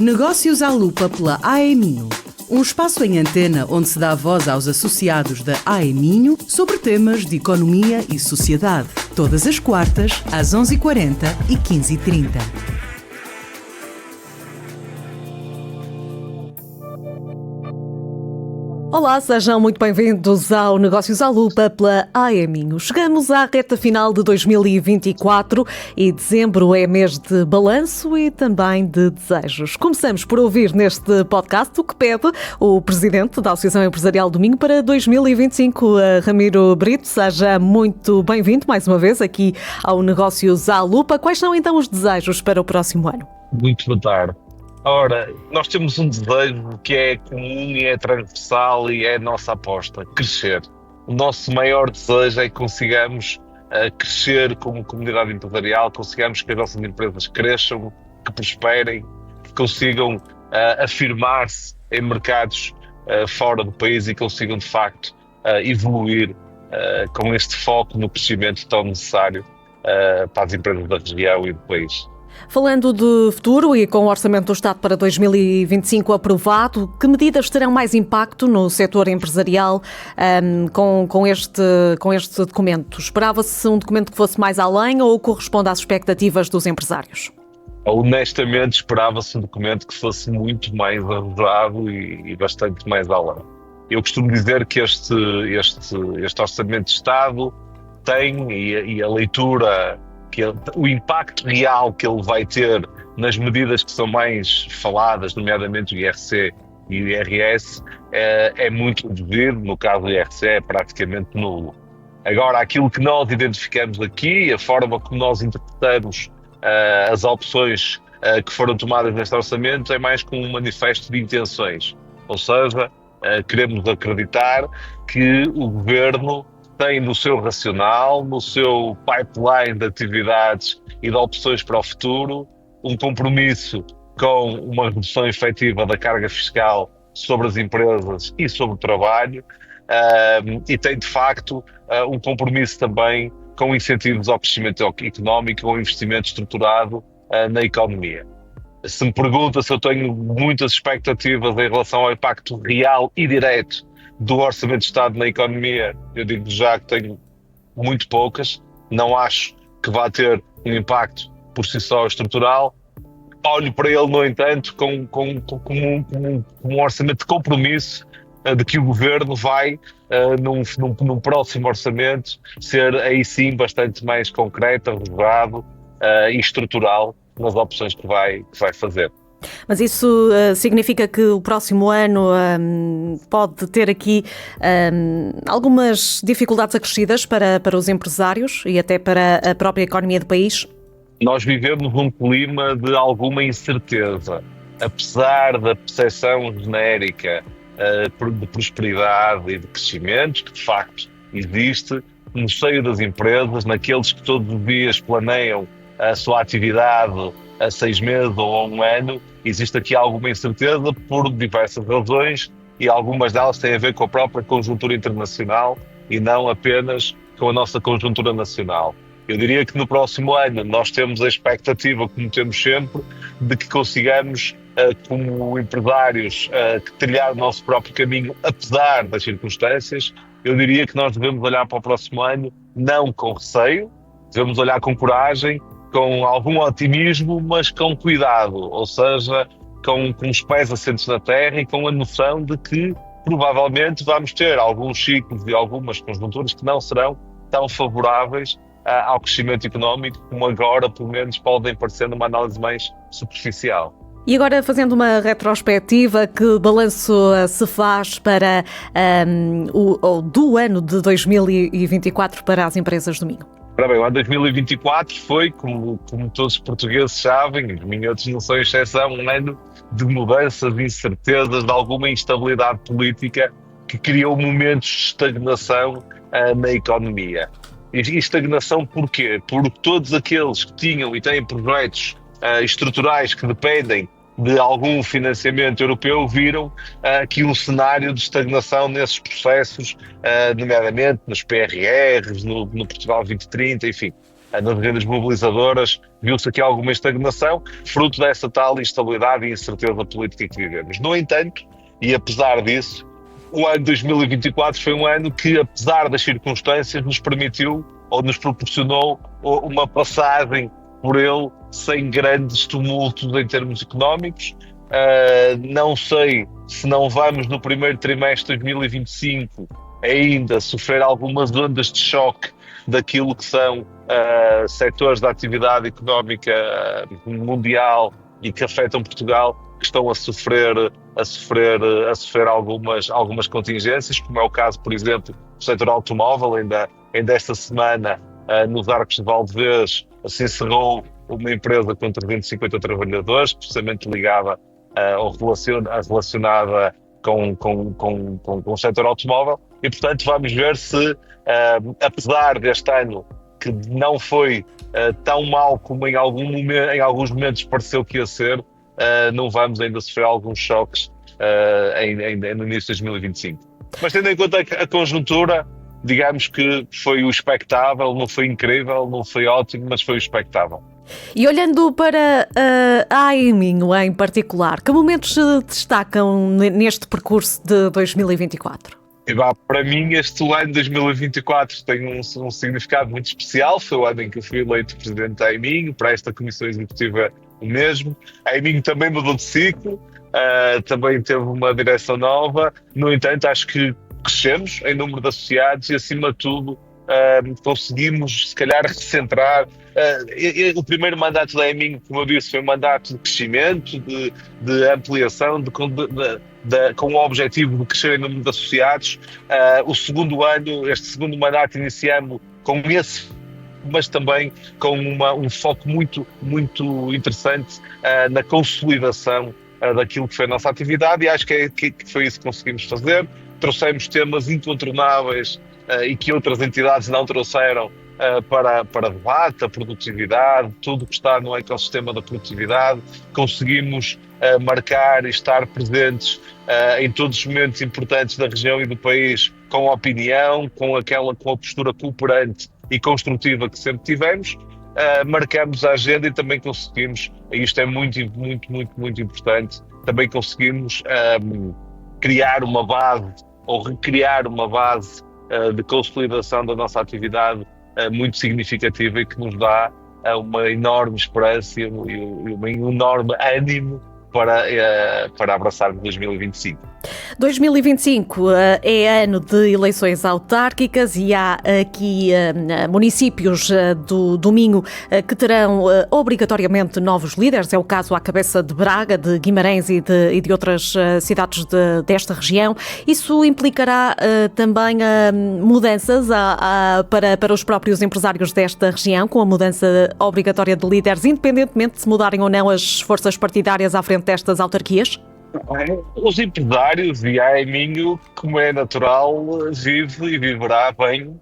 Negócios à Lupa pela AEMinho. Um espaço em antena onde se dá voz aos associados da AEMinho sobre temas de economia e sociedade. Todas as quartas, às 11h40 e 15h30. Olá, sejam muito bem-vindos ao Negócios à Lupa pela AEMinho. Chegamos à reta final de 2024 e dezembro é mês de balanço e também de desejos. Começamos por ouvir neste podcast o que pede o Presidente da Associação Empresarial do Minho para 2025, Ramiro Brito. Seja muito bem-vindo mais uma vez aqui ao Negócios à Lupa. Quais são então os desejos para o próximo ano? Muito boa tarde. Ora, nós temos um desejo que é comum e é transversal e é a nossa aposta, crescer. O nosso maior desejo é que consigamos crescer como comunidade empresarial, consigamos que as nossas empresas cresçam, que prosperem, que consigam afirmar-se em mercados fora do país e consigam de facto evoluir com este foco no crescimento tão necessário para as empresas da região e do país. Falando de futuro e com o Orçamento do Estado para 2025 aprovado, que medidas terão mais impacto no setor empresarial com este documento? Esperava-se um documento que fosse mais além ou corresponde às expectativas dos empresários? Honestamente, esperava-se um documento que fosse muito mais arrojado e bastante mais além. Eu costumo dizer que este Orçamento de Estado tem, e a leitura, o impacto real que ele vai ter nas medidas que são mais faladas, nomeadamente o IRC e o IRS, é muito reduzido. No caso do IRC é praticamente nulo. Agora, aquilo que nós identificamos aqui, a forma como nós interpretamos as opções que foram tomadas neste orçamento é mais como um manifesto de intenções. Ou seja, queremos acreditar que o Governo tem no seu racional, no seu pipeline de atividades e de opções para o futuro, um compromisso com uma redução efetiva da carga fiscal sobre as empresas e sobre o trabalho, e tem de facto um compromisso também com incentivos ao crescimento económico, com investimento estruturado na economia. Se me pergunta se eu tenho muitas expectativas em relação ao impacto real e direto do Orçamento de Estado na economia, eu digo já que tenho muito poucas. Não acho que vá ter um impacto por si só estrutural. Olho para ele, no entanto, como um orçamento de compromisso de que o Governo vai, num próximo orçamento, ser aí sim bastante mais concreto, arrojado e estrutural nas opções que vai fazer. Mas isso significa que o próximo ano pode ter aqui algumas dificuldades acrescidas para os empresários e até para a própria economia do país? Nós vivemos um clima de alguma incerteza. Apesar da percepção genérica de prosperidade e de crescimento, que de facto existe no seio das empresas, naqueles que todos os dias planeiam a sua atividade a 6 meses ou a 1 ano, existe aqui alguma incerteza por diversas razões, e algumas delas têm a ver com a própria conjuntura internacional e não apenas com a nossa conjuntura nacional. Eu diria que no próximo ano nós temos a expectativa, como temos sempre, de que consigamos, como empresários, trilhar o nosso próprio caminho, apesar das circunstâncias. Eu diria que nós devemos olhar para o próximo ano não com receio, devemos olhar com coragem, com algum otimismo, mas com cuidado, ou seja, com os pés assentes na terra e com a noção de que provavelmente vamos ter alguns ciclos e algumas conjunturas que não serão tão favoráveis ao crescimento económico como agora, pelo menos, podem parecer numa análise mais superficial. E agora, fazendo uma retrospectiva, que balanço se faz para do ano de 2024 para as empresas do Minho? Ora bem, o ano 2024 foi, como todos os portugueses sabem, e os minhotos não são exceção, um ano de mudanças, de incertezas, de alguma instabilidade política que criou momentos de estagnação na economia. E estagnação porquê? Porque todos aqueles que tinham e têm projetos estruturais que dependem de algum financiamento europeu viram aqui um cenário de estagnação nesses processos, nomeadamente nos PRRs, no Portugal 2030, enfim, nas rendas mobilizadoras viu-se aqui alguma estagnação, fruto dessa tal instabilidade e incerteza política que vivemos. No entanto, e apesar disso, o ano 2024 foi um ano que, apesar das circunstâncias, nos permitiu ou nos proporcionou uma passagem por ele sem grandes tumultos em termos económicos. Não sei se não vamos no primeiro trimestre de 2025 ainda sofrer algumas ondas de choque daquilo que são setores da atividade económica mundial e que afetam Portugal, que estão a sofrer algumas contingências, como é o caso, por exemplo, do setor automóvel. Ainda esta semana, nos Arcos de Valdevez, se encerrou uma empresa com 350 trabalhadores, precisamente ligada ou relacionada com o setor automóvel, e portanto vamos ver se, apesar deste ano que não foi tão mau como em alguns momentos pareceu que ia ser, não vamos ainda sofrer alguns choques no início de 2025. Mas tendo em conta a conjuntura, digamos que foi o expectável, não foi incrível, não foi ótimo, mas foi o expectável. E olhando para a Aiminho em particular, que momentos se destacam neste percurso de 2024? Para mim, este ano de 2024 tem um significado muito especial. Foi o ano em que eu fui eleito presidente da Aiminho, para esta comissão executiva o mesmo. A Aiminho também mudou de ciclo, também teve uma direção nova. No entanto, acho que crescemos em número de associados e, acima de tudo, conseguimos, se calhar, recentrar. O primeiro mandato da Aiminho, como eu disse, foi um mandato de crescimento, de ampliação, com o objetivo de crescer em número de associados. Este segundo mandato iniciamos com esse, mas também com um foco muito, muito interessante na consolidação daquilo que foi a nossa atividade, e acho que foi isso que conseguimos fazer. Trouxemos temas incontornáveis e que outras entidades não trouxeram para debate, a produtividade, tudo que está no ecossistema da produtividade. Conseguimos marcar e estar presentes em todos os momentos importantes da região e do país, com a opinião, com a postura cooperante e construtiva que sempre tivemos. Marcamos a agenda e também conseguimos, e isto é muito, muito, muito, muito importante, também conseguimos criar uma base ou recriar uma base de consolidação da nossa atividade muito significativa e que nos dá uma enorme esperança e um enorme ânimo para abraçarmos 2025. 2025 é ano de eleições autárquicas e há aqui municípios do Minho que terão obrigatoriamente novos líderes. É o caso à cabeça de Braga, de Guimarães e de outras cidades desta região. Isso implicará também mudanças para os próprios empresários desta região, com a mudança obrigatória de líderes, independentemente de se mudarem ou não as forças partidárias à frente destas autarquias? Os empresários e a Aiminho, como é natural, vive e viverá bem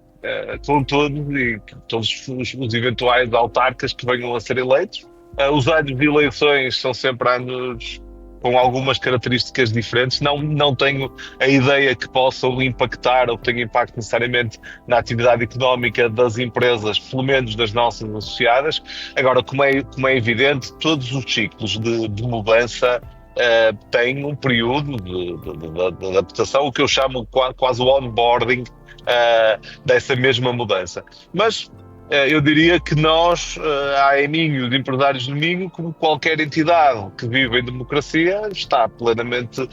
com todos os eventuais autarcas que venham a ser eleitos. Os anos de eleições são sempre anos com algumas características diferentes. Não tenho a ideia que possam impactar ou que tenham impacto necessariamente na atividade económica das empresas, pelo menos das nossas associadas. Agora, como é evidente, todos os ciclos de mudança tem um período de adaptação, o que eu chamo quase o onboarding dessa mesma mudança. Mas eu diria que nós, a Aiminho, os empresários do Minho, como qualquer entidade que vive em democracia, está plenamente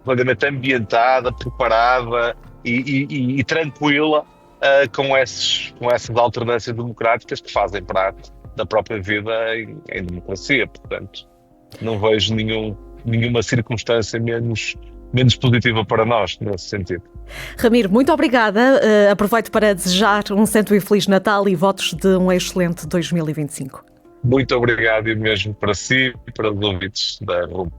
plenamente ambientada, preparada e tranquila com essas alternâncias democráticas que fazem parte da própria vida em democracia. Portanto, não vejo nenhuma circunstância menos positiva para nós, nesse sentido. Ramiro, muito obrigada. Aproveito para desejar um santo e feliz Natal e votos de um excelente 2025. Muito obrigado, e mesmo para si e para os ouvintes da RUM.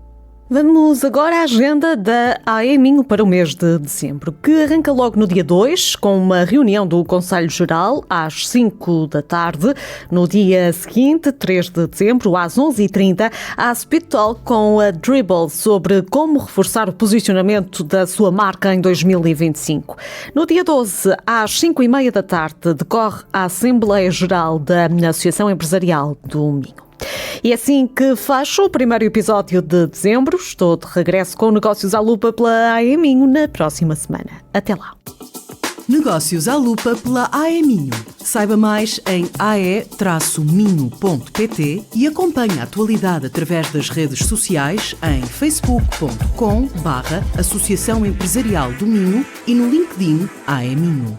Vamos agora à agenda da AE Minho para o mês de dezembro, que arranca logo no dia 2, com uma reunião do Conselho Geral às 5 da tarde. No dia seguinte, 3 de dezembro, às 11h30, há Speed Talk com a Dribbble sobre como reforçar o posicionamento da sua marca em 2025. No dia 12, às 5h30 da tarde, decorre a Assembleia Geral da Associação Empresarial do Minho. E assim que fecho o primeiro episódio de dezembro, estou de regresso com Negócios à Lupa pela AE Minho na próxima semana. Até lá. Negócios à Lupa pela AE Minho. Saiba mais em ae-minho.pt e acompanhe a atualidade através das redes sociais em facebook.com/Associação Empresarial do Minho e no LinkedIn AE Minho.